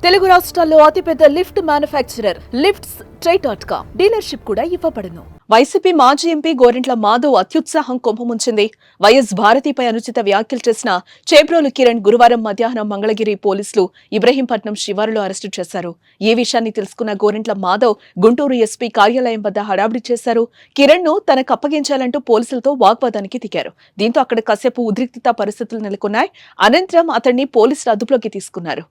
తెలుగు రాష్ట్రాల్లో అతిపెద్ద lift manufacturer lifts ట్రై.com dealership కూడా ఇవ్వబడును. వైసీపీ మాజీ ఎంపీ గోరింట్ల మాధవ్ అత్యుత్సాహం కొంపముంచింది. వైఎస్ భారతిపై అనుచిత వ్యాఖ్యలు చేసిన చేబ్రోలు కిరణ్ గురువారం మధ్యాహ్నం మంగళగిరి పోలీసులు ఇబ్రహీంపట్నం శివారులో అరెస్టు చేశారు. ఈ విషయాన్ని తెలుసుకున్న గోరింట్ల మాధవ్ గుంటూరు ఎస్పీ కార్యాలయం వద్ద హడావిడి చేశారు. కిరణ్ ను తనకు అప్పగించాలంటూ పోలీసులతో వాగ్వాదానికి దిగారు. దీంతో అక్కడ కాసేపు ఉద్రిక్తత పరిస్థితులు నెలకొన్నాయి. అనంతరం అతన్ని పోలీసులు అదుపులోకి తీసుకున్నారు.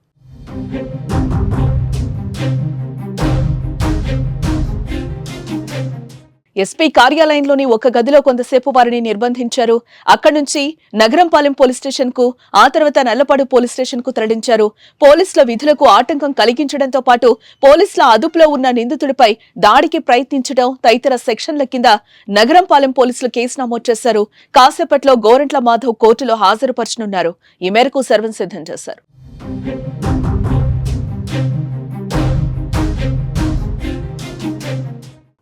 ఎస్పీ కార్యాలయంలోని ఒక గదిలో కొంతసేపు వారిని నిర్బంధించారు. అక్కడి నుంచి నగరంపాలెం పోలీస్ స్టేషన్ కు, ఆ తర్వాత నల్లపాడు పోలీస్ స్టేషన్ కు తరలించారు. పోలీసుల విధులకు ఆటంకం కలిగించడంతో పాటు పోలీసుల అదుపులో ఉన్న నిందితుడిపై దాడికి ప్రయత్నించడం తదితర సెక్షన్ల కింద నగరంపాలెం పోలీసులు కేసు నమోదు చేశారు. కాసేపట్లో గోరంట్ల మాధవ్ కోర్టులో హాజరుపరచనున్నారు. ఈ మేరకు సర్వం సిద్ధం చేశారు.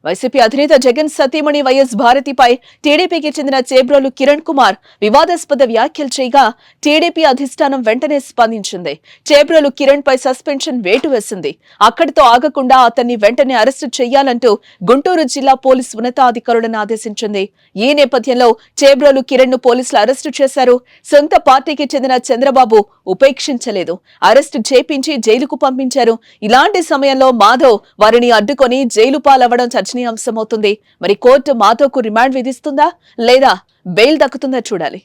వైసీపీ అధినేత జగన్ సతీమణి వైఎస్ భారతిపై టీడీపీకి చెందిన చేబ్రోలు కిరణ్ కుమార్ వివాదాస్పద వ్యాఖ్యలు చేయగా టీడీపీ అధిష్టానం వెంటనే స్పందించింది. చేబ్రోలు కిరణ్ పై సస్పెన్షన్ వేటు వేసింది. అక్కడితో ఆగకుండా అతన్ని వెంటనే అరెస్టు చేయాలంటూ గుంటూరు జిల్లా పోలీసు ఉన్నతాధికారులను ఆదేశించింది. ఈ నేపథ్యంలో చేబ్రోలు కిరణ్ ను పోలీసులు అరెస్టు చేశారు. సొంత పార్టీకి చెందిన చంద్రబాబు ఉపేక్షించలేదు. అరెస్టు చేపించి జైలుకు పంపించారు. ఇలాంటి సమయంలో మాధవ్ వారిని అడ్డుకొని జైలు పాలవ్వడం చర్చనీయాంశమవుతుంది. మరి కోర్టు మాధవ్కు రిమాండ్ విధిస్తుందా లేదా బెయిల్ దక్కుతుందా చూడాలి.